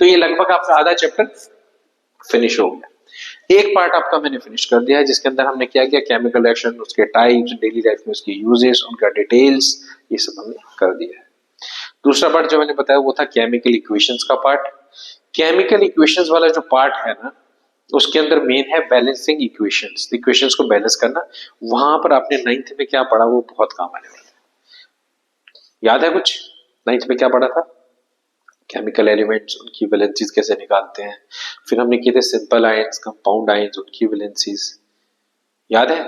तो ये लगभग आपका आधा चैप्टर फिनिश हो गया। एक पार्ट आपका मैंने फिनिश कर दिया है जिसके अंदर हमने क्या किया, केमिकल रिएक्शन, उसके टाइप्स, डेली लाइफ में उसके यूजेस, उनका डिटेल्स, ये सब हमने कर दिया है। दूसरा पार्ट जो मैंने बताया वो था केमिकल इक्वेशंस का पार्ट। केमिकल इक्वेशंस वाला जो पार्ट है ना, उसके अंदर मेन है बैलेंसिंग इक्वेशंस, इक्वेशंस को बैलेंस करना। वहां पर आपने 9th में क्या पढ़ा वो बहुत काम आने वाला है। याद है कुछ 9th में क्या पढ़ा था? केमिकल एलिमेंट्स, उनकी वैलेंसीज कैसे निकालते हैं। फिर हमने किए थे सिंपल आयंस, कंपाउंड आयंस, उनकी वैलेंसीज। याद है?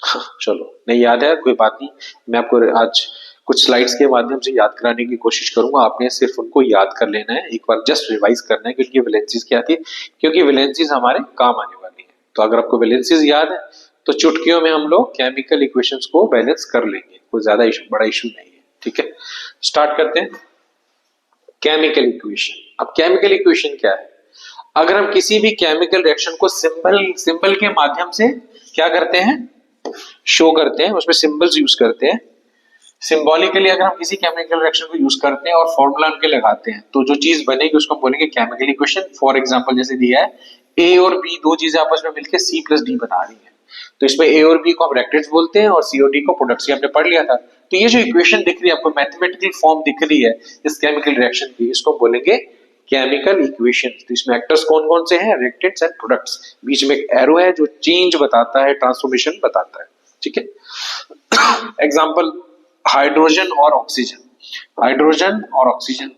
चलो, नहीं याद है कोई बात नहीं, मैं आपको आज कुछ स्लाइड्स के माध्यम से याद कराने की कोशिश करूंगा। आपने सिर्फ उनको याद कर लेना है, एक बार जस्ट रिवाइज करना है कि उनकी वैलेंसीज क्या थी, क्योंकि वैलेंसीज हमारे काम आने वाली है। तो अगर आपको वैलेंसीज याद है तो चुटकियों में हम लोग केमिकल इक्वेशंस को बैलेंस कर लेंगे, कोई ज्यादा बड़ा इशू नहीं है। ठीक है, स्टार्ट करते हैं। Chemical equation. अब केमिकल इक्वेशन क्या है? अगर हम किसी भी केमिकल रिएक्शन को सिंबल के माध्यम से क्या करते हैं, शो करते हैं, उसमें सिंबल्स यूज करते हैं। सिंबॉलिकली अगर हम किसी केमिकल रिएक्शन को यूज करते हैं और फॉर्मूला उनके लगाते हैं तो जो चीज बनेगी उसको हम बोलेंगे केमिकल इक्वेशन। फॉर एग्जांपल जैसे दिया है ए और बी, दो चीजें आपस में मिलकर सी प्लस डी बना रही है, तो इसमें ए और बी को हम रिएक्टेंट्स बोलते हैं और सी और डी को प्रोडक्ट्स, ये हमने पढ़ लिया था। तो ये जो इक्वेशन दिख रही है आपको, मैथमेटिकल फॉर्म दिख रही है इस केमिकल रिएक्शन की, इसको बोलेंगे केमिकल इक्वेशन। तो इसमें एक्टर्स कौन कौन से हैं? Reactants and products. बीच में एक एरो है जो चेंज बताता है, ट्रांसफॉर्मेशन बताता है। ठीक है, एग्जांपल हाइड्रोजन और ऑक्सीजन। हाइड्रोजन और ऑक्सीजन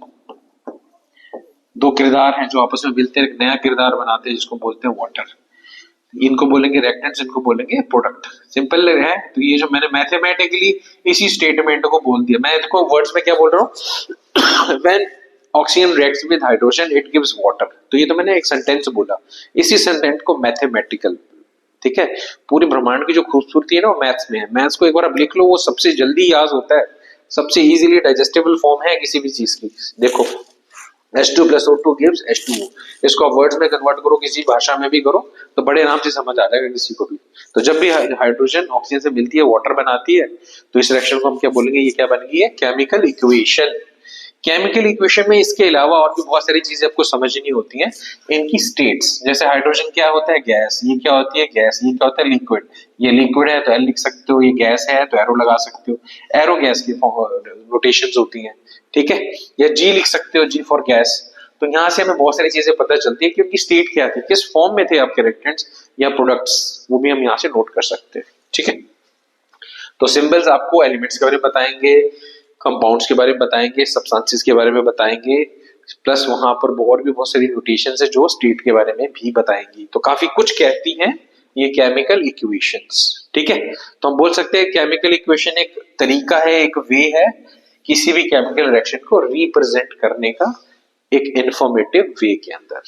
दो किरदार हैं जो आपस में मिलते हैं, एक नया किरदार बनाते हैं जिसको बोलते हैं वाटर। इनको बोलेंगे रिएक्टेंट्स, इनको बोलेंगे प्रोडक्ट। सिंपल है। तो ये जो मैंने मैथमेटिकली इसी स्टेटमेंट को बोल दिया, मैं इसको वर्ड्स में क्या बोल रहा हूँ when oxygen reacts with hydrogen it gives water. तो ये तो मैंने एक सेंटेंस बोला, इसी सेंटेंस को मैथमेटिकल। ठीक है, पूरे ब्रह्मांड की जो खूबसूरती है ना वो मैथ्स में है। मैथ्स को एक बार आप लिख लो, वो सबसे जल्दी याद होता है, सबसे इजीली डाइजेस्टेबल फॉर्म है किसी भी चीज की। देखो H2 plus O2 gives H2O, इसको आप वर्ड्स में कन्वर्ट करो, किसी भाषा में भी करो तो बड़े आराम से समझ आ जाएगा किसी को भी। तो जब भी हाइड्रोजन ऑक्सीजन से मिलती है, वाटर बनाती है, तो इस रिएक्शन को हम क्या बोलेंगे, ये क्या बन गई है? Chemical equation. केमिकल इक्वेशन में इसके अलावा और भी बहुत सारी चीजें आपको समझनी होती हैं, इनकी स्टेट्स। जैसे हाइड्रोजन क्या होता है? गैस। ये क्या होती है? गैस। ये क्या होता है? लिक्विड। ये लिक्विड है तो एल लिख सकते हो, ये गैस है तो एरो लगा सकते हो, एरो गैस की नोटेशंस होती हैं। ठीक है, या जी लिख सकते हो, जी फॉर गैस। तो यहां से हमें बहुत सारी चीजें पता चलती है कि उनकी स्टेट क्या थी, किस फॉर्म में थे आपके रिएक्टेंट्स या प्रोडक्ट्स, वो भी हम यहाँ से नोट कर सकते हैं। ठीक है, तो सिंबल्स आपको एलिमेंट्स के बारे में बताएंगे, कंपाउंड्स के बारे में बताएंगे, सब्सटेंसेस के बारे में बताएंगे, प्लस वहां पर और भी बहुत सारी नोटेशंस है जो स्टेट के बारे में भी बताएंगी। तो काफी कुछ कहती हैं ये केमिकल इक्वेशंस। ठीक है, तो हम बोल सकते हैं केमिकल इक्वेशन एक तरीका है, एक वे है किसी भी केमिकल रिएक्शन को रिप्रेजेंट करने का, एक इंफॉर्मेटिव वे के अंदर।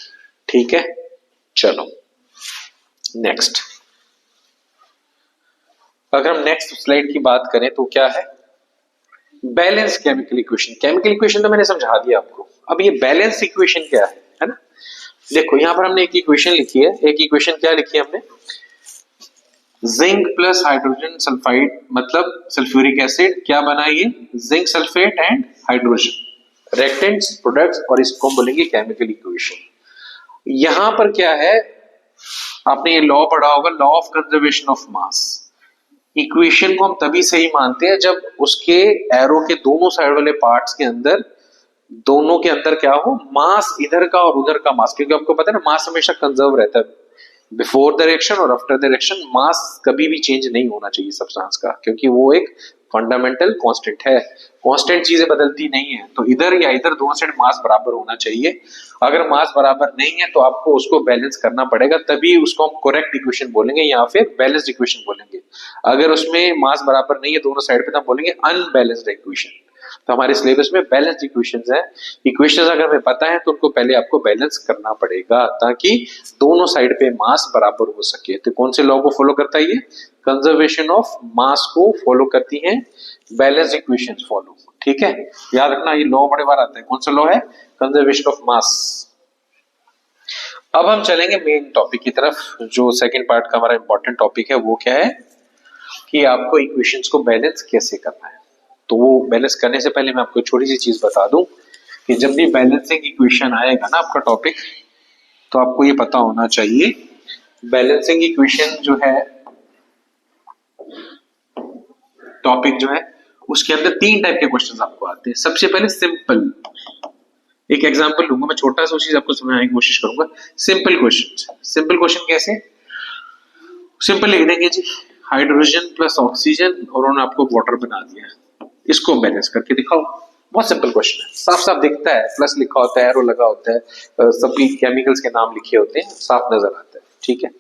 ठीक है, चलो नेक्स्ट। अगर हम नेक्स्ट स्लाइड की बात करें तो क्या है? Balance chemical equation. Chemical equation तो मैंने समझा दिया आपको, अब ये बैलेंस इक्वेशन क्या है ना। देखो यहां पर हमने एक इक्वेशन लिखी है, एक इक्वेशन क्या लिखी है हमने, जिंक प्लस हाइड्रोजन सल्फाइड मतलब सल्फ्यूरिक एसिड, क्या बना ये? Zinc sulphate and hydrogen, reactants, products, और इसको हम बोलेंगे केमिकल इक्वेशन। यहां पर क्या है, आपने ये लॉ पढ़ा होगा, law of conservation of mass. Equation को हम तभी सही मानते हैं जब उसके एरो के दोनों साइड वाले पार्ट्स के अंदर, दोनों के अंदर क्या हो, मास इधर का और उधर का मास। क्योंकि आपको पता है ना, मास हमेशा कंजर्व रहता है, बिफोर द रिएक्शन और आफ्टर द रिएक्शन मास कभी भी चेंज नहीं होना चाहिए सब्सटेंस का, क्योंकि वो एक फंडामेंटल कांस्टेंट है। कांस्टेंट चीजें बदलती नहीं है, तो इधर या इधर दोनों साइड मास बराबर होना चाहिए। अगर मास बराबर नहीं है तो आपको उसको बैलेंस करना पड़ेगा, तभी उसको हम करेक्ट इक्वेशन बोलेंगे या फिर बैलेंस्ड इक्वेशन बोलेंगे। अगर उसमें मास बराबर नहीं है दोनों साइड पे तो हम बोलेंगे अनबैलेंस्ड इक्वेशन। तो हमारे सिलेबस में बैलेंस्ड इक्वेशंस है। इक्वेशंस अगर हमें पता है तो उनको पहले आपको बैलेंस करना पड़ेगा ताकि दोनों साइड पे मास बराबर हो सके। तो कौन से लॉ को फॉलो करता है ये? कंजर्वेशन ऑफ मास को फॉलो करती है बैलेंस्ड इक्वेशंस फॉलो। ठीक है, याद रखना ये लॉ बड़े बार आता है। कौन सा लॉ है? Conservation of mass. अब हम चलेंगे मेन टॉपिक की तरफ, जो सेकंड पार्ट का हमारा इंपॉर्टेंट टॉपिक है। वो क्या है कि आपको इक्वेशंस को बैलेंस कैसे करना है। तो वो बैलेंस करने से पहले मैं आपको छोटी सी चीज बता दूं कि जब भी बैलेंसिंग इक्वेशन आएगा ना आपका टॉपिक, तो आपको ये पता होना चाहिए बैलेंसिंग इक्वेशन जो है टॉपिक जो है उसके अंदर तीन टाइप के क्वेश्चंस आपको आते हैं। सबसे पहले सिंपल, एक एग्जांपल लूंगा मैं, छोटा सा चीज आपको समझाने की कोशिश करूंगा। सिंपल क्वेश्चन, सिंपल क्वेश्चन कैसे सिंपल लिख देंगे जी, हाइड्रोजन प्लस ऑक्सीजन और उन्होंने आपको वाटर बना दिया, इसको बैलेंस करके दिखाओ। बहुत सिंपल क्वेश्चन है, साफ साफ दिखता है, प्लस लिखा होता है, एरो लगा होता है, सभी केमिकल्स के नाम लिखे होते हैं, साफ नजर आता है। ठीक है,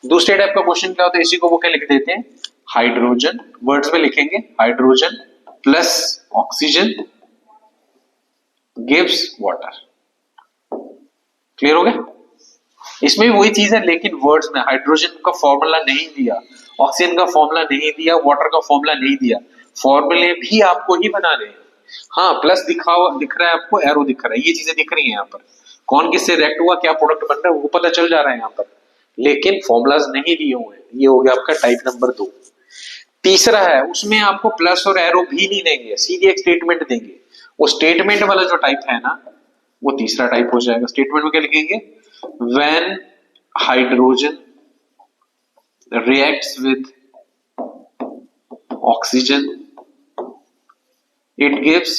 दूसरे टाइप का क्वेश्चन क्या होता है, इसी को वो क्या लिख देते हैं, हाइड्रोजन, वर्ड्स में लिखेंगे hydrogen plus oxygen gives water. Clear हो गया? इसमें भी वही चीज है, लेकिन वर्ड्स में हाइड्रोजन का फॉर्मूला नहीं दिया, ऑक्सीजन का फॉर्मूला नहीं दिया, वाटर का फॉर्मूला नहीं दिया, फॉर्मूले भी आपको ही बनाने हैं। हाँ, प्लस दिख रहा है आपको, एरो दिख रहा है, ये चीजें दिख रही है यहाँ पर, कौन किससे रिएक्ट हुआ, क्या प्रोडक्ट बन रहा है, वो पता चल जा रहा है यहाँ पर, लेकिन फॉर्मूलाज नहीं दिए हुए हैं। ये हो गया आपका टाइप नंबर 2। तीसरा है, उसमें आपको प्लस और एरो भी नहीं देंगे, सीधे एक स्टेटमेंट देंगे। वो स्टेटमेंट वाला जो टाइप है ना, वो तीसरा टाइप हो जाएगा। स्टेटमेंट में क्या लिखेंगे, when hydrogen reacts with oxygen it gives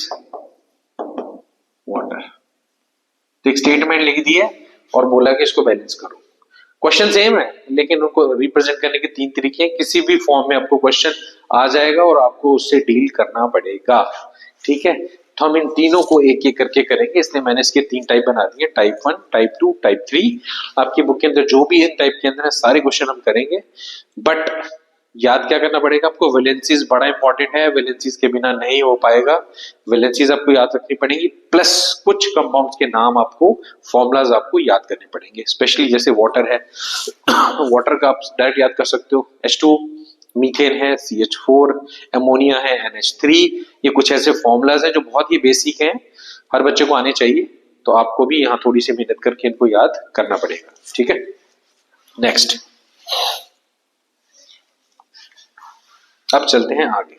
water। तो एक स्टेटमेंट लिख दिया और बोला कि इसको बैलेंस करो। क्वेश्चन सेम है, लेकिन उनको रिप्रेजेंट करने के तीन तरीके हैं। किसी भी फॉर्म में आपको क्वेश्चन आ जाएगा और आपको उससे डील करना पड़ेगा। ठीक है, तो हम इन तीनों को एक एक करके करेंगे, इसलिए मैंने इसके तीन टाइप बना दिए, टाइप 1, टाइप 2, टाइप 3। आपकी बुक के अंदर जो भी इन टाइप के अंदर है सारे क्वेश्चन हम करेंगे, बट याद क्या करना पड़ेगा आपको, वैलेंसीज बड़ा इंपॉर्टेंट है, वैलेंसीज के बिना नहीं हो पाएगा। वैलेंसीज आपको याद रखनी पड़ेगी, प्लस कुछ कंपाउंड्स के नाम आपको, फॉर्मूलाज आपको याद करने पड़ेंगे, स्पेशली जैसे वाटर है वाटर का आप डायरेक्ट याद कर सकते हो, H2, मीथेन है CH4, अमोनिया है NH3। ये कुछ ऐसे फॉर्मूलाज हैं जो बहुत ही बेसिक हैं, हर बच्चे को आने चाहिए, तो आपको भी यहाँ थोड़ी सी मेहनत करके इनको याद करना पड़ेगा। ठीक है, नेक्स्ट, अब चलते हैं आगे।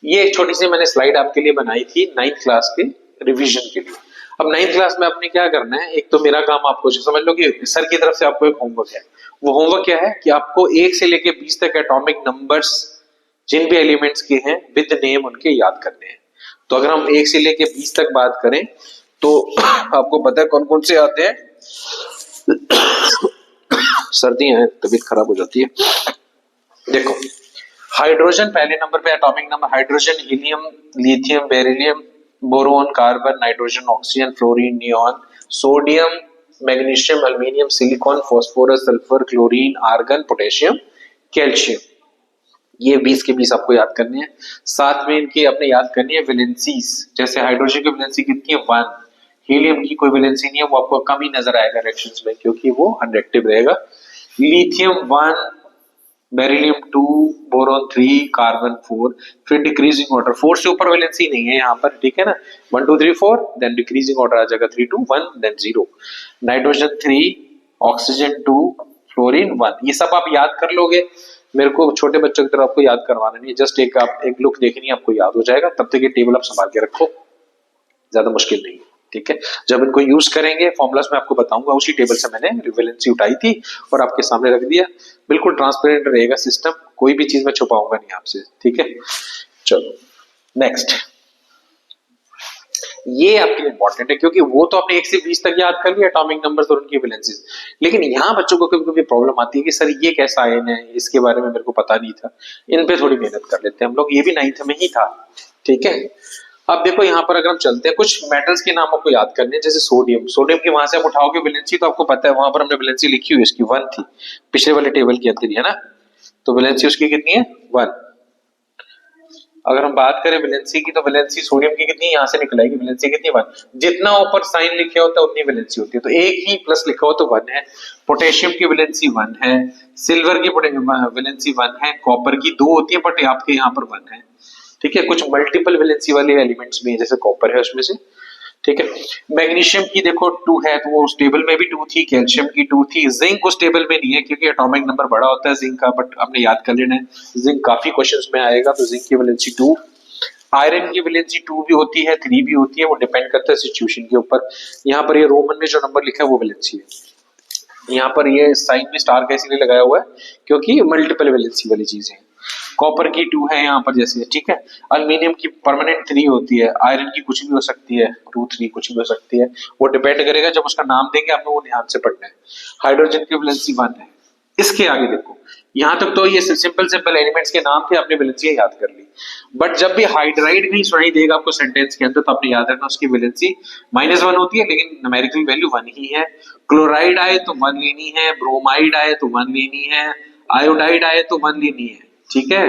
ये एक छोटी सी मैंने स्लाइड आपके लिए बनाई थी 9th क्लास के रिवीजन के लिए। अब 9th क्लास में आपने क्या करना है, एक तो मेरा काम आपको समझ लो कि सर की तरफ से आपको एक होमवर्क है। वो होमवर्क क्या है कि आपको 1 से लेके 20 तक एटॉमिक नंबर्स जिन भी एलिमेंट्स के हैं विद नेम उनके याद करने हैं। तो अगर हम 1 से लेके 20 तक बात करें तो आपको पता है कौन कौन से आते हैं। सर्दियां हैं, तबीयत खराब हो जाती है। देखो, हाइड्रोजन पहले नंबर पे atomic number, hydrogen, helium, lithium, beryllium, boron, carbon, nitrogen, oxygen, fluorine, neon, sodium, magnesium, aluminium, silicon, phosphorus, sulphur, chlorine, argon, potassium, calcium. ये 20 के 20 आपको याद करने हैं। साथ में इनकी आपने याद करनी है वैलेंसीज, जैसे हाइड्रोजन की वैलेंसी कितनी है 1, हीलियम की कोई वैलेंसी नहीं है, वो आपको कम ही नजर आएगा रिएक्शंस में क्योंकि वो अनरिएक्टिव रहेगा। लिथियम 1, बेरिलियम 2, बोरॉन 3, कार्बन 4, फिर डिक्रीजिंग ऑर्डर 4 से ऊपर वैलेंसी नहीं है यहाँ पर। ठीक है ना, 1 2 3 4, देन डिक्रीजिंग ऑर्डर आ जाएगा 3 2 1, देन 0। Nitrogen 3, oxygen 2, fluorine 1। ये सब आप याद कर लोगे, मेरे को छोटे बच्चों की तरह आपको याद करवाना नहीं है, जस्ट एक लुक देखनी है, आपको याद हो जाएगा। तब तक ये टेबल आप संभाल के रखो, ज्यादा मुश्किल नहीं है। ठीक है, जब इनको यूज करेंगे फॉर्मुलास में आपको बताऊंगा, उसी टेबल से मैंने वैलेंसी उठाई थी और आपके सामने रख दिया। बिल्कुल ट्रांसपेरेंट रहेगा सिस्टम, कोई भी चीज मैं छुपाऊंगा नहीं आपसे। ठीक है, चलो नेक्स्ट। ये आपके लिए इंपॉर्टेंट है क्योंकि वो तो आपने 1 से 20 तक याद कर लिया एटॉमिक नंबर्स और उनकी वैलेंसीज, लेकिन यहाँ बच्चों को कभी कभी प्रॉब्लम आती है कि सर ये कैसा आयन है, इसके बारे में मेरे को पता नहीं था। इन पे थोड़ी मेहनत कर लेते हैं हम लोग, ये भी 9th में ही था। ठीक है, अब देखो यहाँ पर अगर हम चलते हैं, कुछ मेटल्स के नाम आपको याद करने हैं, जैसे सोडियम। सोडियम की वहां से आप उठाओगे वैलेंसी, तो आपको पता है वहां पर हमने वैलेंसी लिखी हुई, इसकी 1 थी पिछले वाले टेबल के अंदर, है ना। तो वैलेंसी उसकी कितनी है 1। अगर हम बात करें वैलेंसी की, तो वैलेंसी सोडियम की कितनी, यहां से निकल आएगी वैलेंसी कितनी 1। जितना ऊपर साइन लिखे होता है उतनी वैलेंसी होती है, तो एक ही प्लस लिखा हो तो 1 है। पोटेशियम की वैलेंसी 1 है, सिल्वर की वैलेंसी 1 है, कॉपर की 2 होती है बट आपके यहाँ पर 1 है। ठीक है, कुछ मल्टीपल वैलेंसी वाले एलिमेंट्स भी हैं, जैसे कॉपर है उसमें से। ठीक है, मैग्नीशियम की देखो 2 है, तो वो उस टेबल में भी 2 थी, कैल्शियम की 2 थी। जिंक उस टेबल में नहीं है क्योंकि एटॉमिक नंबर बड़ा होता है जिंक का, बट आपने याद कर लेना है, जिंक काफी क्वेश्चंस में आएगा, तो जिंक की वैलेंसी 2। आयरन की वैलेंसी 2 भी होती है, 3 भी होती है, वो डिपेंड करता है सिचुएशन के ऊपर। यहाँ पर ये रोमन में जो नंबर लिखा है वो वैलेंसी है। यहाँ पर ये साइन में स्टार कैसे नहीं लगाया हुआ है, क्योंकि मल्टीपल वैलेंसी वाली चीजें हैं। कॉपर की 2 है यहाँ पर जैसे, ठीक है। अल्मीनियम की परमानेंट 3 होती है, आयरन की कुछ भी हो सकती है, 2 3 कुछ भी हो सकती है, वो डिपेंड करेगा, जब उसका नाम देंगे आपको वो ध्यान से पढ़ना है। हाइड्रोजन की वैलेंसी 1 है। इसके आगे देखो, यहां तक तो ये सिंपल सिंपल एलिमेंट्स के नाम थे, आपने वैलेंसी याद कर ली। बट जब भी हाइड्राइड कहीं सुनाई देगा आपको सेंटेंस के अंदर, तो आपने याद रखना उसकी वैलेंसी -1 होती है, लेकिन न्यूमेरिकल वैल्यू 1 ही है। क्लोराइड आए तो 1 लेनी है, ब्रोमाइड आए तो 1 लेनी है, आयोडाइड आए तो 1 लेनी है, ठीक है।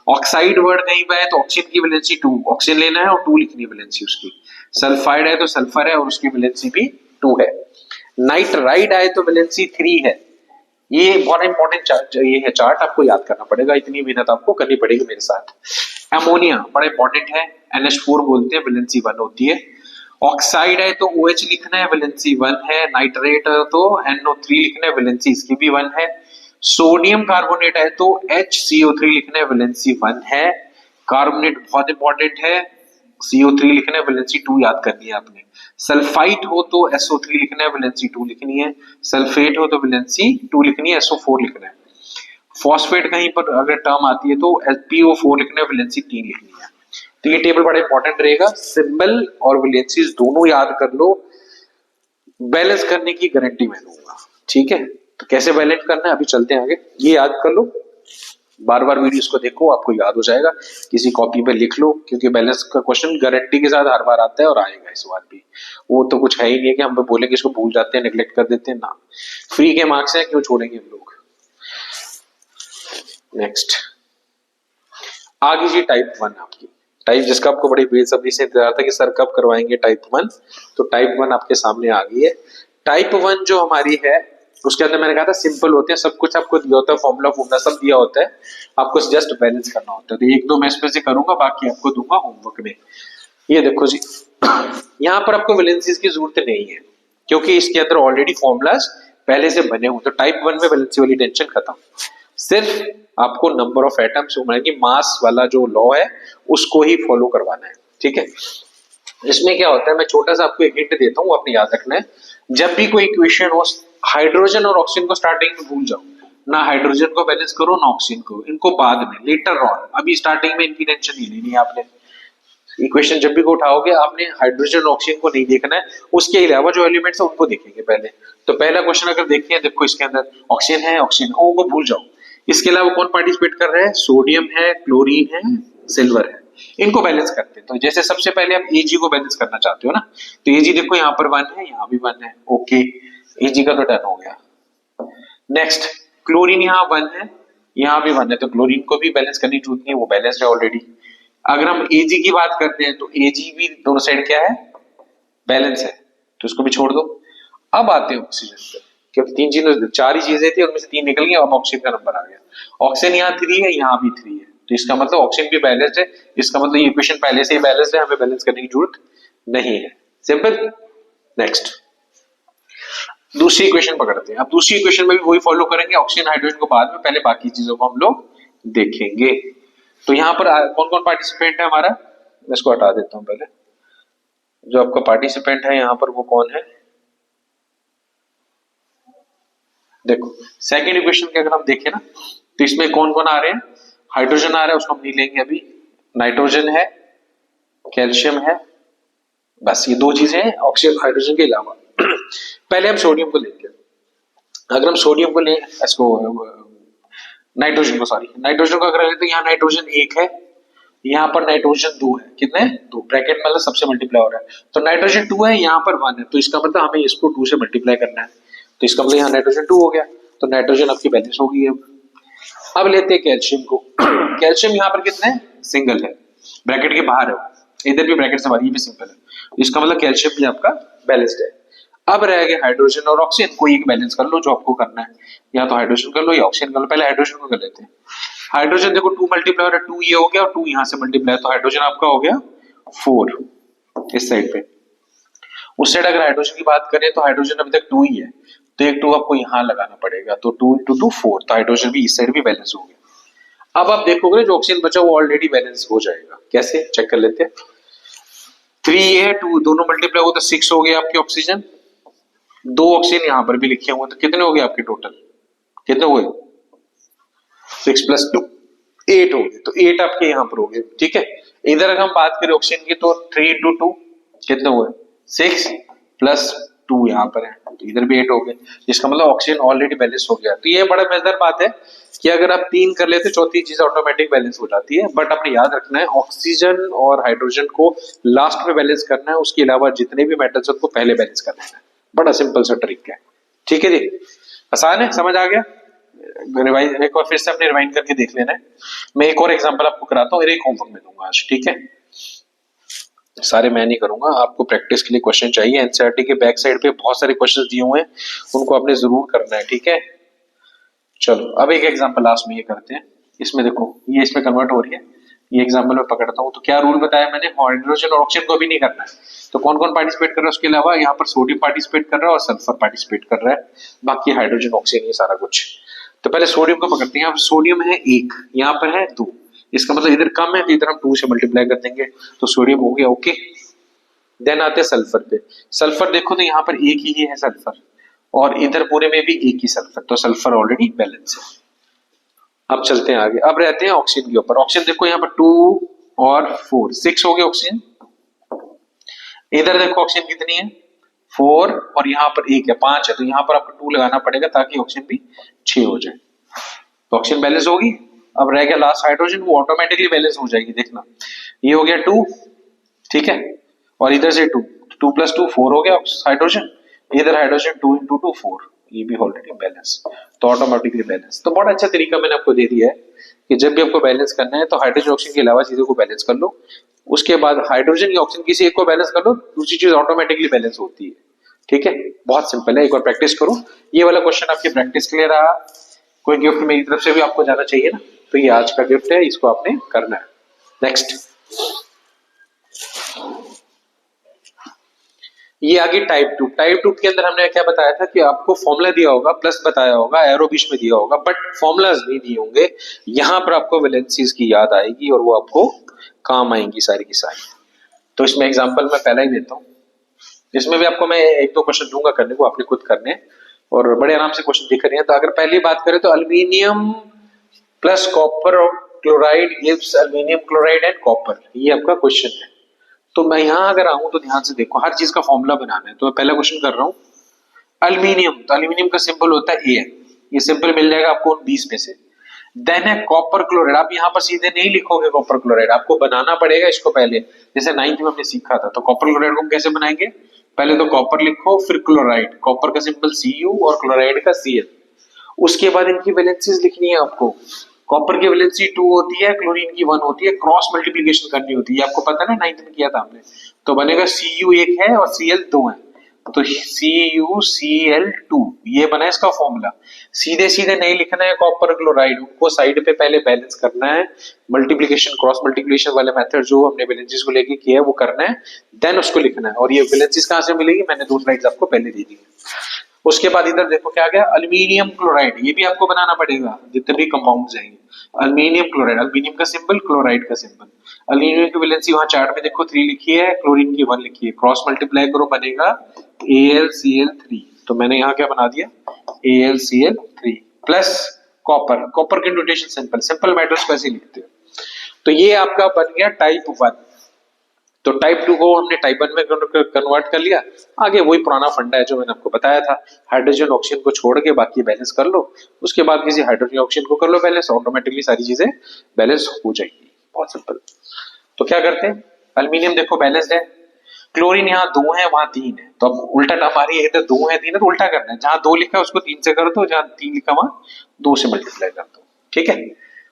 ऑक्साइड वर्ड कहीं पे आए तो ऑक्सीजन की वैलेंसी 2, ऑक्सीजन लेना है और 2 लिखनी है वैलेंसी उसकी। सल्फाइड आए तो सल्फर है और उसकी वैलेंसी भी 2 है। नाइट्राइड आए तो वैलेंसी 3 है। ये बहुत इंपॉर्टेंट चार्ट, ये है चार्ट, आपको याद करना पड़ेगा, इतनी मेहनत आपको करनी पड़ेगी मेरे साथ। अमोनिया बड़ा इंपॉर्टेंट है, NH4 बोलते हैं, वैलेंसी 1 होती है। ऑक्साइड है तो OH लिखना है, वैलेंसी 1 है। नाइट्रेट है तो NO3 लिखना है, वैलेंसी इसकी भी 1 है। सोडियम कार्बोनेट है तो HCO3 लिखना है, वैलेंसी 1 है। कार्बोनेट बहुत इंपॉर्टेंट है, CO3 लिखना है, वैलेंसी 2 याद करनी है आपने। सल्फाइट हो तो SO3 लिखना है, वैलेंसी 2 लिखनी है। सल्फेट हो तो वैलेंसी 2 लिखनी है, SO4 लिखना है। फॉस्फेट कहीं पर अगर टर्म आती है तो PO4 लिखना है, वैलेंसी 3 लिखनी है। तो ये टेबल बड़ा इंपॉर्टेंट रहेगा, सिंबल और वैलेंसीज दोनों याद कर लो, बैलेंस करने की गारंटी मैं दूंगा, ठीक है। तो कैसे बैलेंस करना है अभी चलते हैं आगे, ये याद कर लो, बार बार वीडियोस को देखो, आपको याद हो जाएगा। किसी कॉपी पे लिख लो, क्योंकि बैलेंस का क्वेश्चन गारंटी के साथ हर बार आता है और आएगा इस बार भी। वो तो कुछ है ही नहीं कि हम बोलेंगे इसको भूल जाते हैं, नेग्लेक्ट कर देते हैं ना। फ्री के मार्क्स हैं, क्यों छोड़ेंगे हम लोग। नेक्स्ट आगे जी टाइप 1 आपकी, टाइप जिसका आपको बड़ी बेसब्री से इंतजार था कि सर कब करवाएंगे टाइप 1, तो टाइप 1 आपके सामने आ गई है। टाइप 1 जो हमारी है उसके अंदर मैंने कहा था सिंपल होते हैं, सब कुछ आपको दिया होता है, फॉर्मूला सब दिया होता है, आपको जस्ट बैलेंस करना होता है। तो एक दो मैं इसमें से करूंगा, बाकी आपको दूंगा होमवर्क में। ये देखो जी, यहाँ पर आपको वैलेंसीज की जरूरत नहीं है, क्योंकि इसके अंदर ऑलरेडी फॉर्मूलाज पहले से बने हुए, तो टाइप 1 में वैलेंसी वाली टेंशन खत्म। सिर्फ आपको नंबर ऑफ एटम्स, मास वाला जो लॉ है उसको ही फॉलो करवाना है, ठीक है। इसमें क्या होता है, मैं छोटा सा आपको एक हिंट देता हूँ, आपने याद रखना है। जब भी कोई इक्वेशन हो, हाइड्रोजन और ऑक्सीजन को स्टार्टिंग में भूल जाओ, ना हाइड्रोजन को बैलेंस करो ना ऑक्सीजन को, इनको बाद में, लेटर ऑन, अभी स्टार्टिंग में इनकी टेंशन नहीं लेनी है आपने। इक्वेशन जब भी को उठाओगे आपने हाइड्रोजन और ऑक्सीजन को नहीं देखना है, उसके अलावा जो एलिमेंट्स है उनको देखेंगे पहले। तो पहला क्वेश्चन अगर देखिए, देखो इसके अंदर ऑक्सीजन है, ऑक्सीजन ओ को भूल जाओ। इसके अलावा कौन पार्टिसिपेट कर रहा है, सोडियम है, क्लोरीन है, सिल्वर है, इनको बैलेंस करते हैं। तो जैसे सबसे पहले आप Ag को बैलेंस करना चाहते हो ना, तो Ag देखो यहाँ पर 1 है, यहाँ भी 1 है, ओके, Ag का तो डन हो गया। नेक्स्ट क्लोरीन यहाँ 1 है, यहाँ भी 1 है, तो क्लोरीन को भी बैलेंस करने की जरूरत नहीं है, वो बैलेंस्ड है ऑलरेडी। अगर हम Ag की बात करते हैं तो Ag भी दोनों साइड क्या है, बैलेंस है, तो इसको भी छोड़ दो। अब आते हैं ऑक्सीजन पे, क्योंकि तीन चीजें, चार ही चीजें थी, उनमें से 3 निकल गई, अब ऑक्सीजन का नंबर आ गया। ऑक्सीजन यहाँ 3 है, यहाँ भी 3 है, तो इसका मतलब ऑक्सीजन भी बैलेंस्ड है, इसका मतलब ये इक्वेशन पहले से ही बैलेंस्ड है, हमें बैलेंस करने की जरूरत नहीं है, सिंपल। नेक्स्ट दूसरी इक्वेशन पकड़ते हैं। अब दूसरी इक्वेशन में भी वही फॉलो करेंगे, ऑक्सीजन हाइड्रोजन को बाद में, पहले बाकी चीजों को हम लोग देखेंगे। तो यहाँ पर कौन कौन पार्टिसिपेंट है हमारा, मैं इसको हटा देता हूं पहले। जो आपका पार्टिसिपेंट है यहाँ पर वो कौन है, देखो सेकेंड इक्वेशन के अगर हम देखें ना, तो इसमें कौन कौन आ रहे हैं, हाइड्रोजन आ रहा है, उसको हम नहीं लेंगे अभी, नाइट्रोजन है, कैल्शियम है, बस ये 2 चीजें हैं ऑक्सीजन हाइड्रोजन के अलावा। पहले हम सोडियम को लेंगे। अगर हम सोडियम को लें, इसको नाइट्रोजन को, सॉरी नाइट्रोजन को अगर लें, तो यहाँ नाइट्रोजन 1 है, यहाँ पर नाइट्रोजन 2 है, कितने 2, ब्रैकेट में मतलब सबसे मल्टीप्लाई हो रहा है, तो नाइट्रोजन 2 है, यहाँ पर 1 है, तो इसका मतलब हमें इसको 2 से मल्टीप्लाई करना है, तो इसका मतलब यहाँ नाइट्रोजन 2 हो गया, तो नाइट्रोजन आपकी बैलेंस हो गई। अब लेते हैं कैल्शियम को। कैल्शियम यहाँ पर कितने है, सिंगल है, ब्रैकेट के बाहर है, इधर भी ब्रैकेट से बाहर, ये भी सिंगल है, इसका मतलब कैल्शियम भी आपका बैलेंस्ड है। अब रह गए हाइड्रोजन और ऑक्सीजन, कोई एक बैलेंस कर लो जो आपको करना है, या तो हाइड्रोजन कर लो या ऑक्सीजन कर लो। पहले हाइड्रोजन को कर लेते हैं। हाइड्रोजन देखो 2 मल्टीप्लाई हो रहा है, 2 ये हो गया और 2 यहां से मल्टीप्लाई, तो हाइड्रोजन आपका हो गया 4 इस साइड पे। उस साइड अगर हाइड्रोजन की बात करें तो हाइड्रोजन अभी तक 2 ही है, तो एक 2 आपको यहां लगाना पड़ेगा, तो 2 × 2 4, तो हाइड्रोजन भी इस साइड भी बैलेंस हो गया। अब आप देखोगे जो ऑक्सीजन बचा वो ऑलरेडी बैलेंस हो जाएगा। कैसे चेक कर लेते हैं। 3 है 2 दोनों मल्टीप्लाई हो तो 6 हो गए आपके ऑक्सीजन। 2 ऑक्सीजन यहां पर भी लिखे हुए तो कितने हो गए आपके टोटल, कितने हुए 6 + 2 8 हो गए। तो 8 आपके यहां पर हो गए। ठीक है, इधर अगर हम बात करें ऑक्सीजन की तो 3 × 2 कितने हुए 6 + 2 यहां पर है तो इधर भी 8 हो गए। इसका मतलब ऑक्सीजन ऑलरेडी बैलेंस हो गया। तो ये बड़ा मजेदार बात है कि अगर आप 3 कर लेते चौथी चीज ऑटोमेटिक बैलेंस हो जाती है। बट आपने याद रखना है ऑक्सीजन और हाइड्रोजन को लास्ट में बैलेंस करना है, उसके अलावा जितने भी मेटल्स उनको पहले बैलेंस करना है। बड़ा सिंपल सा ट्रिक है। ठीक है जी, आसान है, समझ आ गया। रिवाइज एक बार फिर से अपने रिवाइंड करके देख लेना है। मैं एक और एग्जांपल आपको कराता हूँ, एक होमवर्क में दूंगा आज। ठीक है, सारे मैं नहीं करूंगा, आपको प्रैक्टिस के लिए क्वेश्चन चाहिए। एनसीईआरटी के बैक साइड पे बहुत सारे क्वेश्चंस दिए हुए हैं, उनको आपने जरूर करना है। ठीक है, चलो अब एक एग्जांपल लास्ट में ये करते हैं। इसमें देखो ये इसमें कन्वर्ट हो रही है, ये एग्जांपल में पकड़ता हूँ। तो क्या रूल बताया मैंने, हाइड्रोजन और ऑक्सीजन को भी नहीं करना है। तो कौन कौन पार्टिसिपेट कर रहा है उसके अलावा, यहाँ पर सोडियम पार्टिसिपेट कर रहा है और सल्फर पार्टिसिपेट कर रहा है, बाकी हाइड्रोजन ऑक्सीजन ये सारा कुछ। तो पहले सोडियम को पकड़ते हैं। अब सोडियम है 1, यहाँ पर है 2, इसका मतलब इधर कम है तो इधर हम 2 से मल्टीप्लाई कर देंगे तो सोडियम हो गया। ओके, देन आते हैं सल्फर पे। सल्फर देखो तो यहाँ पर एक ही है सल्फर और इधर पूरे में भी एक ही सल्फर, तो सल्फर ऑलरेडी बैलेंस है। अब चलते हैं आगे। अब रहते हैं ऑक्सीजन के ऊपर। ऑक्सीजन देखो यहाँ पर 2 और 4 6 हो गए ऑक्सीजन। इधर देखो ऑक्सीजन कितनी है 4 और यहाँ पर 1 है 5 है, तो यहाँ पर आपको 2 लगाना पड़ेगा ताकि ऑक्सीजन भी 6 हो जाए। तो ऑक्सीजन बैलेंस होगी। अब रह गया लास्ट हाइड्रोजन, वो ऑटोमेटिकली बैलेंस हो जाएगी। देखना ये हो गया 2, ठीक है, और इधर से 2 2 + 2 4 हो गया हाइड्रोजन। इधर हाइड्रोजन 2 × 2 4, ये भी ऑलरेडी बैलेंस, तो ऑटोमेटिकली बैलेंस। तो बहुत अच्छा तरीका मैंने आपको दे दिया है कि जब भी आपको बैलेंस करना है तो हाइड्रोजन ऑक्सीजन के अलावा चीजों को बैलेंस कर लो। उसके बाद हाइड्रोजन या ऑक्सीजन किसी एक को बैलेंस कर लो, दूसरी चीज ऑटोमेटिकली बैलेंस होती है। ठीक है, बहुत सिंपल है, एक बार प्रैक्टिस करो। ये वाला क्वेश्चन आपकी प्रैक्टिस के लिए रहा। कोई गिफ्ट मेरी तरफ से भी आपको जाना चाहिए ना, तो ये आज का गिफ्ट है, इसको आपने करना है। नेक्स्ट, ये आगे टाइप 2। टाइप 2 के अंदर हमने क्या बताया था कि आपको फॉर्मूला दिया होगा, प्लस बताया होगा, एरो बीच में दिया होगा, बट फॉर्मूलाज नहीं दिए होंगे। यहां पर आपको वैलेंसीज की याद आएगी और वो आपको काम आएंगी सारी की सारी। तो इसमें एग्जांपल मैं पहला ही देता हूं। इसमें भी आपको मैं 1-2 क्वेश्चन दूंगा करने को, आपने खुद करने हैं और बड़े आराम से क्वेश्चन दिख रहे हैं। तो अगर पहली बात करें तो aluminium plus copper chloride gives aluminium chloride and copper, ये आपका क्वेश्चन है। तो मैं यहां अगर आऊं तो ध्यान से देखो, हर चीज का फॉर्मूला बनाना है। तो मैं पहला क्वेश्चन कर रहा हूं अल्मीनियम, तो अल्मीनियम का सिंबल होता है AN, ये सिंपल मिल जाएगा आपको 20 में से। देन है कॉपर क्लोराइड, आप यहाँ पर सीधे नहीं लिखोगे कॉपर क्लोराइड, आपको बनाना पड़ेगा इसको पहले, जैसे 9th में हमने सीखा था। तो कॉपर क्लोराइड को कैसे बनाएंगे, पहले तो कॉपर लिखो फिर क्लोराइड, कॉपर का सिंबल Cu और क्लोराइड का Cl। उसके बाद इनकी वैलेंसीज लिखनी है आपको। कॉपर की वैलेंसी 2 होती है, क्लोरीन की 1 होती है, क्रॉस मल्टीप्लिकेशन करनी होती है, आपको पता है ना 9th में किया था हमने। तो बनेगा Cu 1 है और Cl 2 है, तो CuCl2 ये बना है इसका फॉर्मूला। सीधे सीधे नहीं लिखना है कॉपर क्लोराइड, उनको साइड पे पहले बैलेंस करना है, मल्टीप्लिकेशन क्रॉस मल्टीप्लिकेशन वाले मेथड जो हमने वैलेंसीज को लेके किया है वो करना है, देन उसको लिखना है। और ये वैलेंसीज कहां से मिलेगी, मैंने 2 स्लाइड्स आपको पहले दे दी है। उसके बाद इधर देखो क्या गया अल्मीनियम क्लोराइड, ये भी आपको बनाना पड़ेगा जितने भी कंपाउंड्स हैं। अल्मीनियम क्लोराइड, अल्मीनियम का सिंबल क्लोराइड का सिंबल। अल्मीनियम की वैलेंसी वहां चार्ट में देखो 3 लिखी है, क्लोरीन की 1 लिखी है, क्रॉस मल्टीप्लाई करो बनेगा AlCl3। तो मैंने यहाँ क्या बना दिया AlCl3 प्लस कॉपर। कॉपर की नोटेशन सिंपल, सिंपल मेटल्स को ऐसे लिखते हैं। तो ये आपका बन गया टाइप 1। तो टाइप 2 को हमने टाइप 1 में कन्वर्ट कर लिया। आगे वही पुराना फंडा है जो मैंने आपको बताया था, हाइड्रोजन ऑक्सीजन को छोड़ के बाकी बैलेंस कर लो, उसके बाद किसी हाइड्रोजन ऑक्सीजन को कर लो बैलेंस, ऑटोमेटिकली सारी चीजें बैलेंस हो जाएगी। बहुत सिंपल। तो क्या करते हैं, अल्मीनियम देखो बैलेंस्ड है, क्लोरीन यहाँ 2 है वहां 3 है, तो अब उल्टा हमारी इधर 2 है 3 है तो उल्टा करना है, जहां 2 लिखा है उसको 3 से कर दो, जहां 3 लिखा वहां 2 से मल्टीप्लाई कर दो। ठीक है,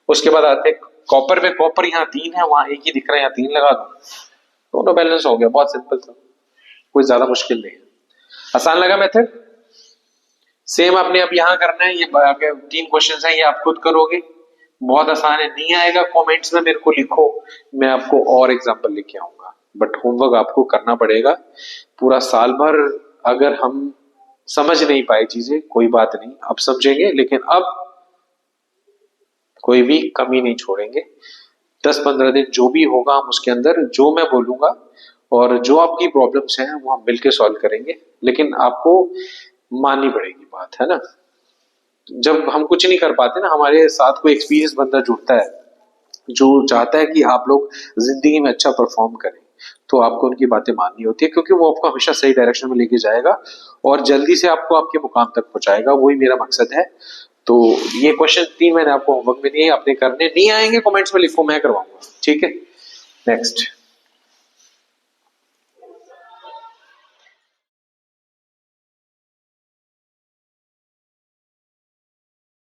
उसके बाद आते हैं कॉपर पे, कॉपर यहाँ 3 है वहां 1 ही दिख रहा है, यहाँ 3 लगा दो, दोनों बैलेंस हो गया। बहुत सिंपल था, कोई ज्यादा मुश्किल नहीं है। आसान लगा मेथड। सेम आपने अब यहां करना है, ये 3 क्वेश्चन है, ये आप खुद करोगे, बहुत आसान है। नहीं आएगा कमेंट्स में मेरे को लिखो, मैं आपको और एग्जांपल लेके आऊंगा, बट होमवर्क आपको करना पड़ेगा पूरा साल भर। अगर हम समझ नहीं पाए चीजें कोई बात नहीं, अब समझेंगे, लेकिन अब कोई भी कमी नहीं छोड़ेंगे। 10-15 दिन जो भी होगा हम उसके अंदर जो मैं बोलूंगा और जो आपकी प्रॉब्लम्स हैं वो हम मिलके सॉल्व करेंगे, लेकिन आपको माननी पड़ेगी बात, है ना। जब हम कुछ नहीं कर पाते ना, हमारे साथ कोई एक्सपीरियंस बंदा जुड़ता है जो चाहता है कि आप लोग जिंदगी में अच्छा परफॉर्म करें, तो आपको उनकी बातें माननी होती है, क्योंकि वो आपको हमेशा सही डायरेक्शन में लेके जाएगा और जल्दी से आपको आपके मुकाम तक पहुंचाएगा। वही मेरा मकसद है। तो ये क्वेश्चन 3 मैंने आपको होमवर्क में दिए, आपने करने नहीं आएंगे कमेंट्स में लिखो, मैं करवाऊंगा, ठीक है। नेक्स्ट।